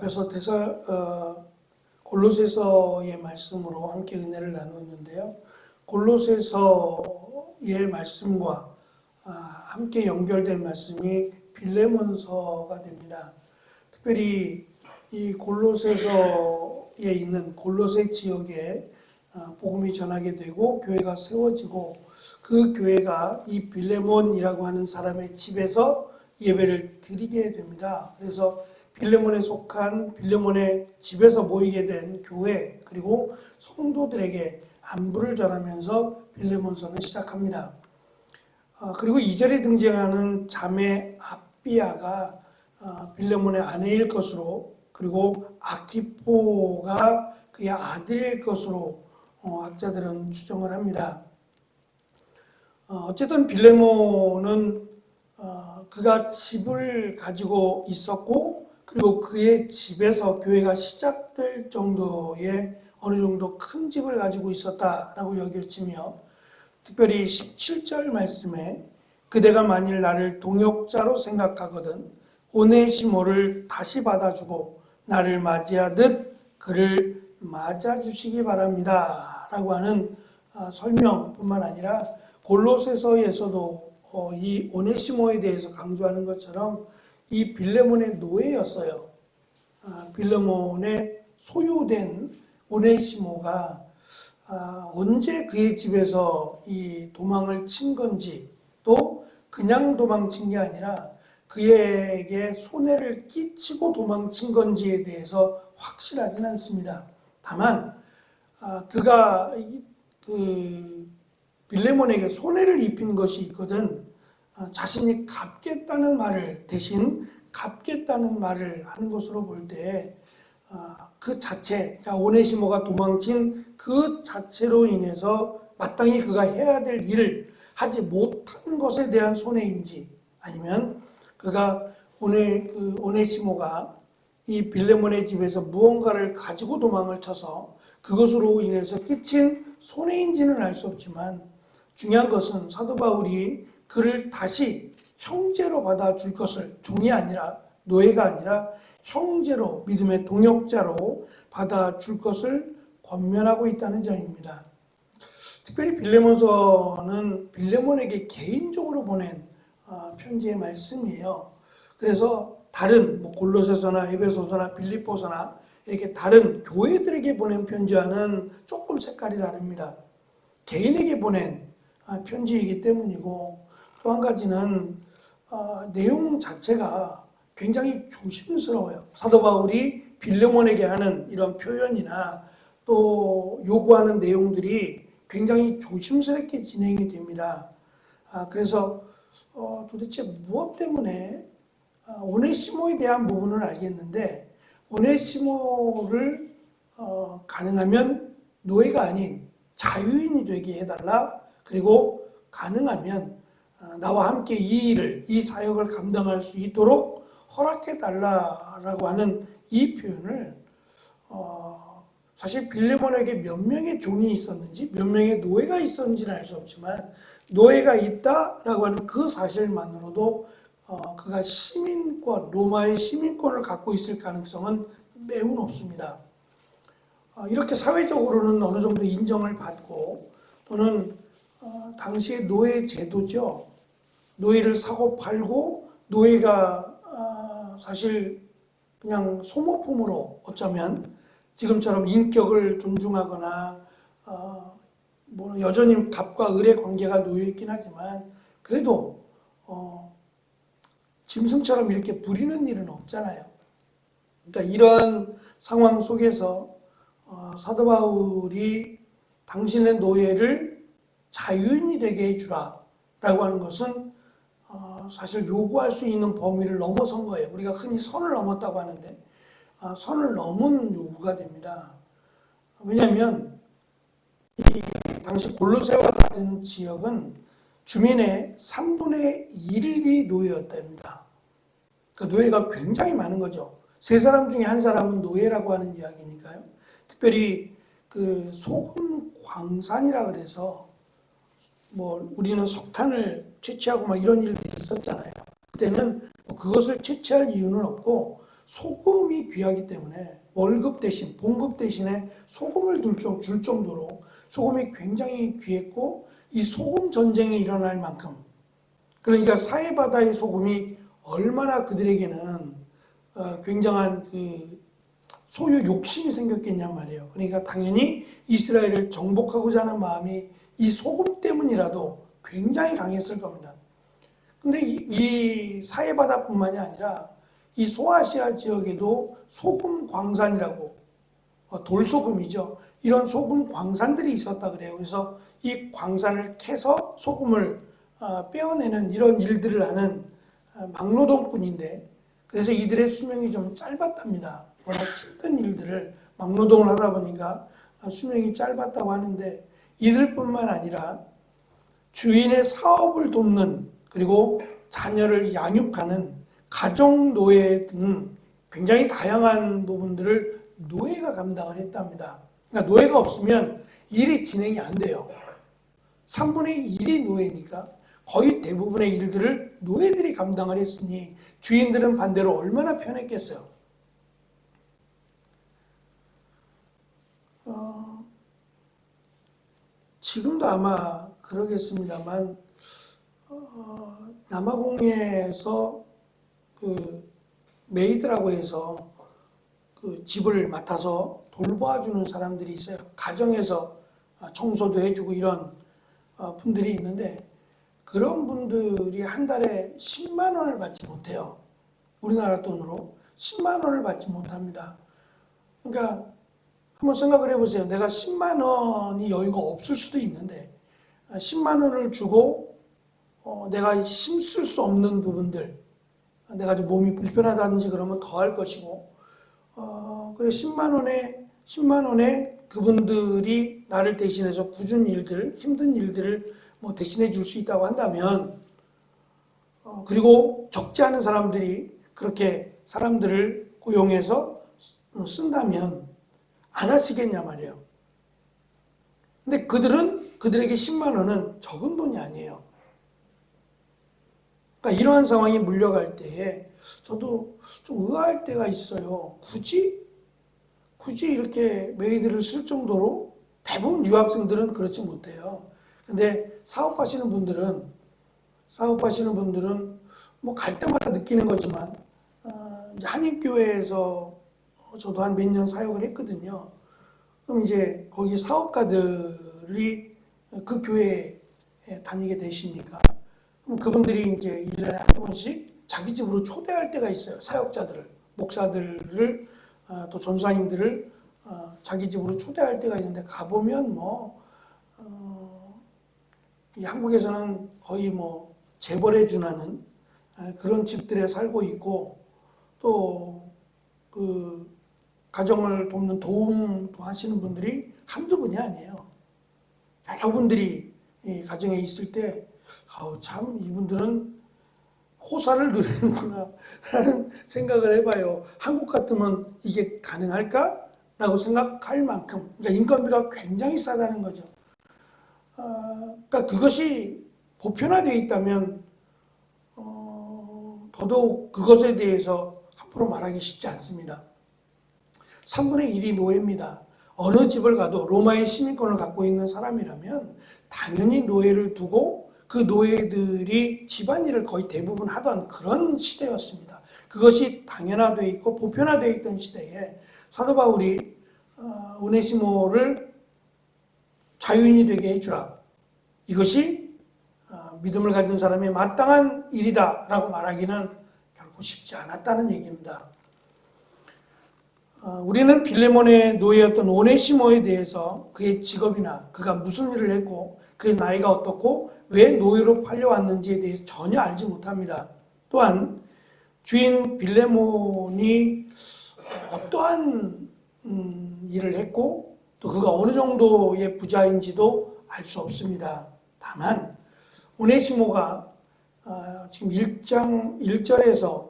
앞에서 골로새서의 말씀으로 함께 은혜를 나눴는데요. 골로새서의 말씀과 함께 연결된 말씀이 빌레몬서가 됩니다. 특별히 이 골로새서에 있는 골로새 지역에 복음이 전하게 되고 교회가 세워지고 그 교회가 이 빌레몬이라고 하는 사람의 집에서 예배를 드리게 됩니다. 그래서 빌레몬에 속한 빌레몬의 집에서 모이게 된 교회 그리고 성도들에게 안부를 전하면서 빌레몬서는 시작합니다. 그리고 2절에 등장하는 자매 아비아가 빌레몬의 아내일 것으로 그리고 아키포가 그의 아들일 것으로 학자들은 추정을 합니다. 어쨌든 빌레몬은 그가 집을 가지고 있었고 그리고 그의 집에서 교회가 시작될 정도의 어느 정도 큰 집을 가지고 있었다라고 여겨지며 특별히 17절 말씀에 그대가 만일 나를 동역자로 생각하거든 오네시모를 다시 받아주고 나를 맞이하듯 그를 맞아주시기 바랍니다 라고 하는 설명뿐만 아니라 골로새서에서도 이 오네시모에 대해서 강조하는 것처럼 이 빌레몬의 노예였어요. 빌레몬의 소유된 오네시모가 언제 그의 집에서 이 도망을 친 건지 또 그냥 도망친 게 아니라 그에게 손해를 끼치고 도망친 건지에 대해서 확실하진 않습니다. 다만 그가 빌레몬에게 손해를 입힌 것이 있거든 자신이 갚겠다는 말을 대신 갚겠다는 말을 하는 것으로 볼 때 그 자체, 그러니까 오네시모가 도망친 그 자체로 인해서 마땅히 그가 해야 될 일을 하지 못한 것에 대한 손해인지 아니면 그가 오네시모가 이 빌레몬의 집에서 무언가를 가지고 도망을 쳐서 그것으로 인해서 끼친 손해인지는 알 수 없지만 중요한 것은 사도 바울이 그를 다시 형제로 받아줄 것을 종이 아니라 노예가 아니라 형제로 믿음의 동역자로 받아줄 것을 권면하고 있다는 점입니다. 특별히 빌레몬서는 빌레몬에게 개인적으로 보낸 편지의 말씀이에요. 그래서 다른 골로새서나 에베소서나 빌립보서나 이렇게 다른 교회들에게 보낸 편지와는 조금 색깔이 다릅니다. 개인에게 보낸 편지이기 때문이고 또 한 가지는 내용 자체가 굉장히 조심스러워요. 사도 바울이 빌레몬에게 하는 이런 표현이나 또 요구하는 내용들이 굉장히 조심스럽게 진행이 됩니다. 그래서 도대체 무엇 때문에 오네시모에 대한 부분은 알겠는데 오네시모를 가능하면 노예가 아닌 자유인이 되게 해달라. 그리고 가능하면 나와 함께 이 사역을 감당할 수 있도록 허락해달라라고 하는 이 표현을 사실 빌레몬에게 몇 명의 종이 있었는지 몇 명의 노예가 있었는지는 알 수 없지만 노예가 있다라고 하는 그 사실만으로도 그가 로마의 시민권을 갖고 있을 가능성은 매우 높습니다. 이렇게 사회적으로는 어느 정도 인정을 받고 또는 당시의 노예 제도죠. 노예를 사고 팔고 노예가 사실 그냥 소모품으로 어쩌면 지금처럼 인격을 존중하거나 여전히 갑과 을의 관계가 놓여 있긴 하지만 그래도 짐승처럼 이렇게 부리는 일은 없잖아요. 그러니까 이러한 상황 속에서 사도 바울이 당신의 노예를 자유인이 되게 해주라 라고 하는 것은 사실 요구할 수 있는 범위를 넘어선 거예요. 우리가 흔히 선을 넘었다고 하는데 선을 넘은 요구가 됩니다. 왜냐하면 이 당시 골로새와 같은 지역은 주민의 3분의 1이 노예였답니다. 그 노예가 굉장히 많은 거죠. 세 사람 중에 한 사람은 노예라고 하는 이야기니까요. 특별히 그 소금 광산이라 그래서 우리는 석탄을 채취하고 이런 일들이 있었잖아요. 그때는 그것을 채취할 이유는 없고 소금이 귀하기 때문에 월급 대신, 봉급 대신에 소금을 줄 정도로 소금이 굉장히 귀했고, 이 소금 전쟁이 일어날 만큼, 그러니까 사해바다의 소금이 얼마나 그들에게는 굉장한 그 소유 욕심이 생겼겠냔 말이에요. 그러니까 당연히 이스라엘을 정복하고자 하는 마음이 이 소금 때문이라도 굉장히 강했을 겁니다. 근데 이 사해바다뿐만이 아니라 이 소아시아 지역에도 소금 광산이라고, 돌소금이죠. 이런 소금 광산들이 있었다 그래요. 그래서 이 광산을 캐서 소금을 빼어내는 이런 일들을 하는 막노동꾼인데, 그래서 이들의 수명이 좀 짧았답니다. 워낙 힘든 일들을 막노동을 하다 보니까 수명이 짧았다고 하는데, 이들뿐만 아니라 주인의 사업을 돕는, 그리고 자녀를 양육하는 가정 노예 등 굉장히 다양한 부분들을 노예가 감당을 했답니다. 그러니까 노예가 없으면 일이 진행이 안 돼요. 3분의 1이 노예니까 거의 대부분의 일들을 노예들이 감당을 했으니 주인들은 반대로 얼마나 편했겠어요. 지금도 아마 그러겠습니다만, 남아공에서 그 메이드라고 해서 그 집을 맡아서 돌봐주는 사람들이 있어요. 가정에서 청소도 해주고 이런 분들이 있는데, 그런 분들이 한 달에 10만 원을 받지 못해요. 우리나라 돈으로 10만 원을 받지 못합니다. 그러니까 한번 생각을 해보세요. 내가 10만 원이 여유가 없을 수도 있는데 10만 원을 주고 내가 힘쓸 수 없는 부분들, 내가 좀 몸이 불편하다든지 그러면 더 할 것이고, 그래 10만 원에 그분들이 나를 대신해서 굳은 일들, 힘든 일들을 뭐 대신해 줄 수 있다고 한다면, 그리고 적지 않은 사람들이 그렇게 사람들을 고용해서 쓴다면 안 하시겠냐 말이에요. 근데 그들에게 10만 원은 적은 돈이 아니에요. 그러니까 이러한 상황이 물려갈 때에 저도 좀 의아할 때가 있어요. 굳이 이렇게 메이드를 쓸 정도로. 대부분 유학생들은 그렇지 못해요. 근데 사업하시는 분들은 뭐 갈 때마다 느끼는 거지만, 이제 한인교회에서 저도 한 몇 년 사역을 했거든요. 그럼 이제 거기 사업가들이 그 교회에 다니게 되시니까, 그럼 그분들이 이제 1년에 한두 번씩 자기 집으로 초대할 때가 있어요. 사역자들을, 목사들을, 또 전사님들을 자기 집으로 초대할 때가 있는데, 가보면 이 한국에서는 거의 재벌에 준하는 그런 집들에 살고 있고, 또 그 가정을 돕는 도움도 하시는 분들이 한두 분이 아니에요. 여러분들이 이 가정에 있을 때, 참 이분들은 호사를 누리는구나 라는 생각을 해봐요. 한국 같으면 이게 가능할까? 라고 생각할 만큼, 그러니까 인건비가 굉장히 싸다는 거죠. 그러니까 그것이 보편화되어 있다면 더더욱 그것에 대해서 함부로 말하기 쉽지 않습니다. 3분의 1이 노예입니다. 어느 집을 가도 로마의 시민권을 갖고 있는 사람이라면 당연히 노예를 두고 그 노예들이 집안일을 거의 대부분 하던 그런 시대였습니다. 그것이 당연화되어 있고 보편화되어 있던 시대에 사도 바울이 오네시모를 자유인이 되게 해주라. 이것이 믿음을 가진 사람의 마땅한 일이다 라고 말하기는 결코 쉽지 않았다는 얘기입니다. 우리는 빌레몬의 노예였던 오네시모에 대해서 그의 직업이나 그가 무슨 일을 했고 그의 나이가 어떻고 왜 노예로 팔려왔는지에 대해서 전혀 알지 못합니다. 또한 주인 빌레몬이 어떠한 일을 했고 또 그가 어느 정도의 부자인지도 알 수 없습니다. 다만 오네시모가 지금 1장 1절에서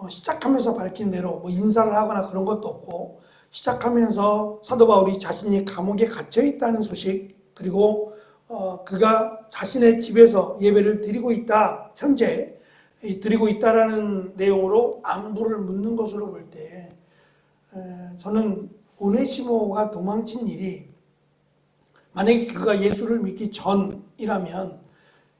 시작하면서 밝힌 대로 인사를 하거나 그런 것도 없고, 시작하면서 사도 바울이 자신이 감옥에 갇혀 있다는 소식, 그리고 그가 자신의 집에서 예배를 드리고 있다, 현재 드리고 있다라는 내용으로 안부를 묻는 것으로 볼 때, 저는 오네시모가 도망친 일이 만약에 그가 예수를 믿기 전이라면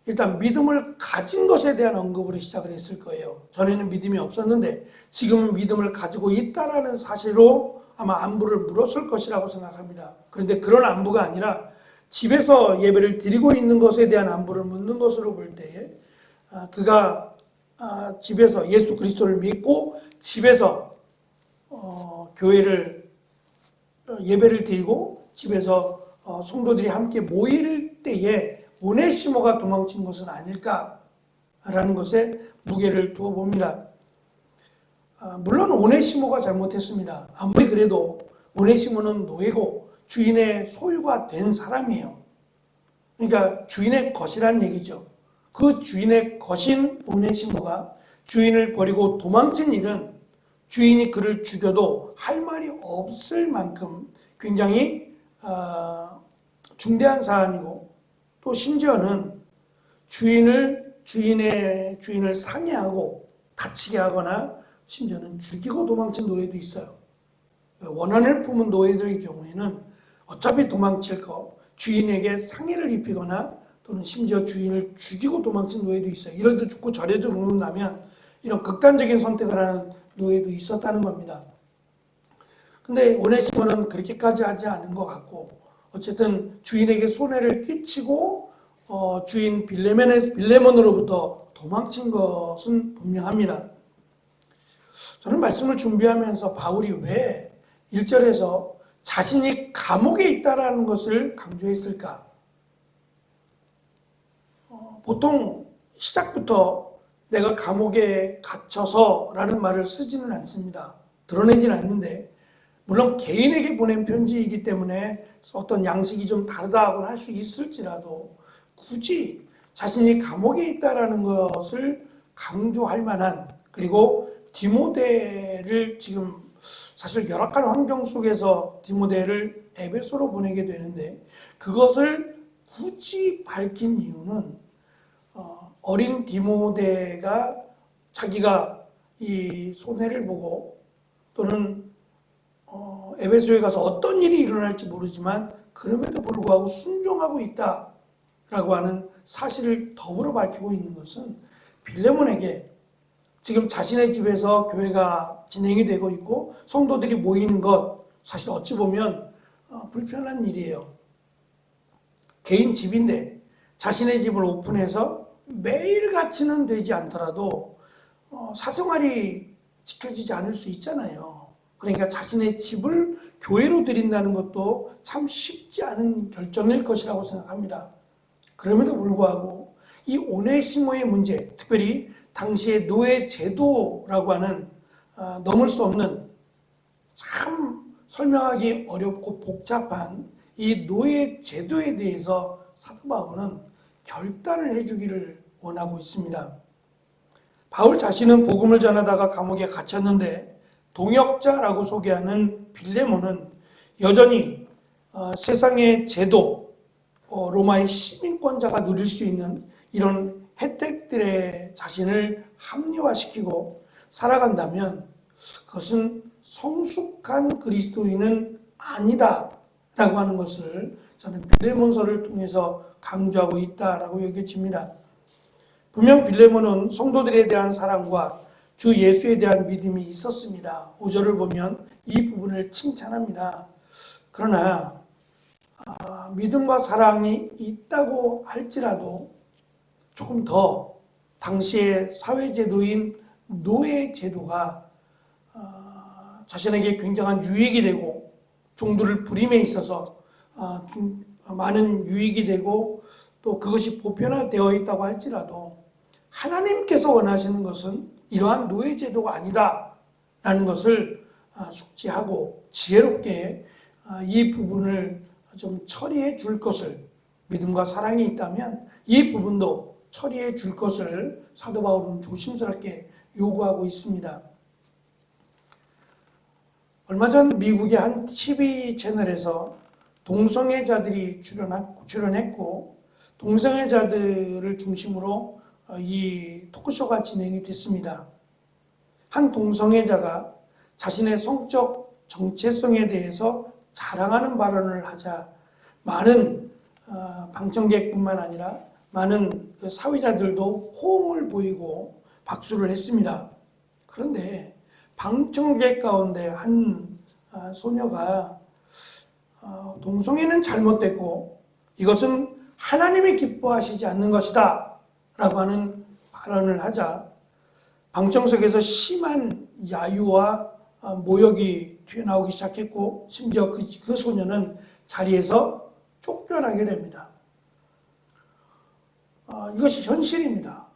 일단 믿음을 가진 것에 대한 언급으로 시작을 했을 거예요. 전에는 믿음이 없었는데 지금은 믿음을 가지고 있다라는 사실로 아마 안부를 물었을 것이라고 생각합니다. 그런데 그런 안부가 아니라 집에서 예배를 드리고 있는 것에 대한 안부를 묻는 것으로 볼 때에 그가 집에서 예수 그리스도를 믿고 집에서 교회를 예배를 드리고 집에서 성도들이 함께 모일 때에 오네시모가 도망친 것은 아닐까라는 것에 무게를 두어 봅니다. 물론 오네시모가 잘못했습니다. 아무리 그래도 오네시모는 노예고 주인의 소유가 된 사람이에요. 그러니까 주인의 것이란 얘기죠. 그 주인의 것인 오네시모가 주인을 버리고 도망친 일은 주인이 그를 죽여도 할 말이 없을 만큼 굉장히 중대한 사안이고, 또 심지어는 주인을 상해하고 다치게 하거나 심지어는 죽이고 도망친 노예도 있어요. 원한을 품은 노예들의 경우에는 어차피 도망칠 거 주인에게 상해를 입히거나 또는 심지어 주인을 죽이고 도망친 노예도 있어요. 이래도 죽고 저래도 죽는다면 이런 극단적인 선택을 하는 노예도 있었다는 겁니다. 근데 오네시모는 그렇게까지 하지 않은 것 같고, 어쨌든 주인에게 손해를 끼치고 주인 빌레몬으로부터 도망친 것은 분명합니다. 저는 말씀을 준비하면서 바울이 왜 1절에서 자신이 감옥에 있다라는 것을 강조했을까? 보통 시작부터 내가 감옥에 갇혀서 라는 말을 쓰지는 않습니다. 드러내지는 않는데, 물론 개인에게 보낸 편지이기 때문에 어떤 양식이 좀 다르다고는 할 수 있을지라도 굳이 자신이 감옥에 있다라는 것을 강조할 만한, 그리고 디모데를 지금 사실 열악한 환경 속에서 디모데를 에베소로 보내게 되는데 그것을 굳이 밝힌 이유는 어린 디모데가 자기가 이 손해를 보고 또는 에베소에 가서 어떤 일이 일어날지 모르지만 그럼에도 불구하고 순종하고 있다라고 하는 사실을 더불어 밝히고 있는 것은 빌레몬에게 지금 자신의 집에서 교회가 진행이 되고 있고 성도들이 모이는 것, 사실 어찌 보면 불편한 일이에요. 개인 집인데 자신의 집을 오픈해서 매일같이는 되지 않더라도 사생활이 지켜지지 않을 수 있잖아요. 그러니까 자신의 집을 교회로 드린다는 것도 참 쉽지 않은 결정일 것이라고 생각합니다. 그럼에도 불구하고 이 오네시모의 문제, 특별히 당시의 노예 제도라고 하는 넘을 수 없는 참 설명하기 어렵고 복잡한 이 노예 제도에 대해서 사도 바울은 결단을 해주기를 원하고 있습니다. 바울 자신은 복음을 전하다가 감옥에 갇혔는데 동역자라고 소개하는 빌레몬은 여전히 세상의 제도, 로마의 시민권자가 누릴 수 있는 이런 혜택들에 자신을 합리화시키고 살아간다면 그것은 성숙한 그리스도인은 아니다라고 하는 것을 저는 빌레몬서를 통해서 강조하고 있다라고 여겨집니다. 분명 빌레몬은 성도들에 대한 사랑과 주 예수에 대한 믿음이 있었습니다. 5절을 보면 이 부분을 칭찬합니다. 그러나 믿음과 사랑이 있다고 할지라도 조금 더 당시의 사회제도인 노예제도가 자신에게 굉장한 유익이 되고 종들을 부림에 있어서 많은 유익이 되고 또 그것이 보편화되어 있다고 할지라도 하나님께서 원하시는 것은 이러한 노예제도가 아니다라는 것을 숙지하고 지혜롭게 이 부분을 좀 처리해 줄 것을, 믿음과 사랑이 있다면 이 부분도 처리해 줄 것을 사도 바울은 조심스럽게 요구하고 있습니다. 얼마 전 미국의 한 TV 채널에서 동성애자들이 출연했고 동성애자들을 중심으로 이 토크쇼가 진행이 됐습니다. 한 동성애자가 자신의 성적 정체성에 대해서 자랑하는 발언을 하자 많은 방청객뿐만 아니라 많은 사회자들도 호응을 보이고 박수를 했습니다. 그런데 방청객 가운데 한 소녀가 동성애는 잘못됐고 이것은 하나님이 기뻐하시지 않는 것이다 라고 하는 발언을 하자 방청석에서 심한 야유와 모욕이 튀어나오기 시작했고 심지어 그 소녀는 자리에서 쫓겨나게 됩니다. 이것이 현실입니다.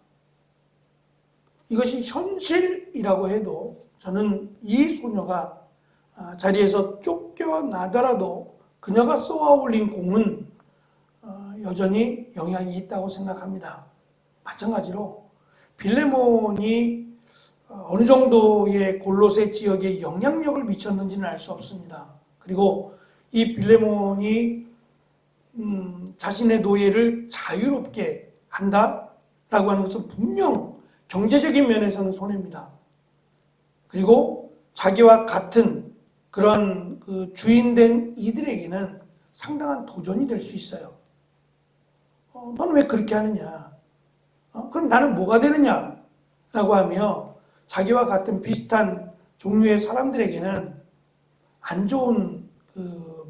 이것이 현실이라고 해도 저는 이 소녀가 자리에서 쫓겨나더라도 그녀가 쏘아 올린 공은 여전히 영향이 있다고 생각합니다. 마찬가지로 빌레몬이 어느 정도의 골로새 지역에 영향력을 미쳤는지는 알 수 없습니다. 그리고 이 빌레몬이 자신의 노예를 자유롭게 한다라고 하는 것은 분명 경제적인 면에서는 손해입니다. 그리고 자기와 같은 그런 주인된 이들에게는 상당한 도전이 될 수 있어요. 너는 왜 그렇게 하느냐? 그럼 나는 뭐가 되느냐? 라고 하며 자기와 같은 비슷한 종류의 사람들에게는 안 좋은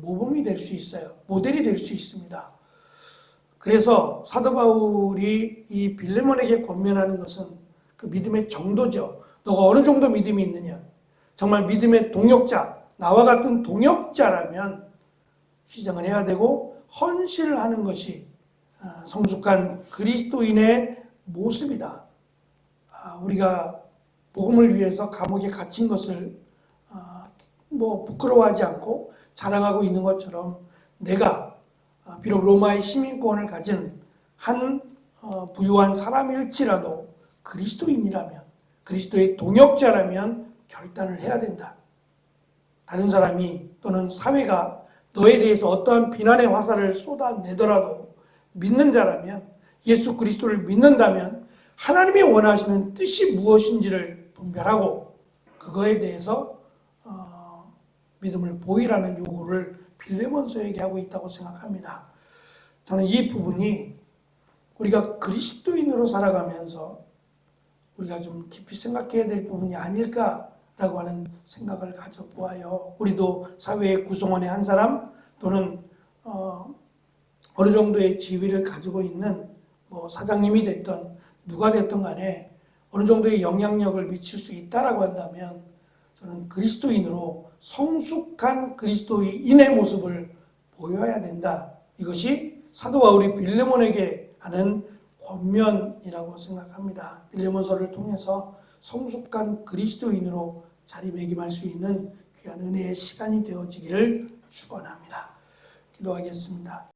모범이 될 수 있어요. 모델이 될 수 있습니다. 그래서 사도 바울이 이 빌레몬에게 권면하는 것은 그 믿음의 정도죠. 너가 어느 정도 믿음이 있느냐? 정말 믿음의 동역자, 나와 같은 동역자라면 희생을 해야 되고 헌신을 하는 것이 성숙한 그리스도인의 모습이다. 우리가 복음을 위해서 감옥에 갇힌 것을 부끄러워하지 않고 자랑하고 있는 것처럼 내가 비록 로마의 시민권을 가진 한 부유한 사람일지라도 그리스도인이라면, 그리스도의 동역자라면 결단을 해야 된다. 다른 사람이 또는 사회가 너에 대해서 어떠한 비난의 화살을 쏟아내더라도 믿는 자라면, 예수 그리스도를 믿는다면 하나님이 원하시는 뜻이 무엇인지를 분별하고 그거에 대해서 믿음을 보이라는 요구를 빌레몬서에게 하고 있다고 생각합니다. 저는 이 부분이 우리가 그리스도인으로 살아가면서 우리가 좀 깊이 생각해야 될 부분이 아닐까라고 하는 생각을 가져보아요. 우리도 사회의 구성원의 한 사람 또는 어느 정도의 지위를 가지고 있는 사장님이 됐던 누가 됐든 간에 어느 정도의 영향력을 미칠 수 있다라고 한다면 저는 그리스도인으로 성숙한 그리스도인의 모습을 보여야 된다. 이것이 사도 바울이 빌레몬에게 하는 권면이라고 생각합니다. 빌레몬서를 통해서 성숙한 그리스도인으로 자리매김할 수 있는 귀한 은혜의 시간이 되어지기를 축원합니다. 기도하겠습니다.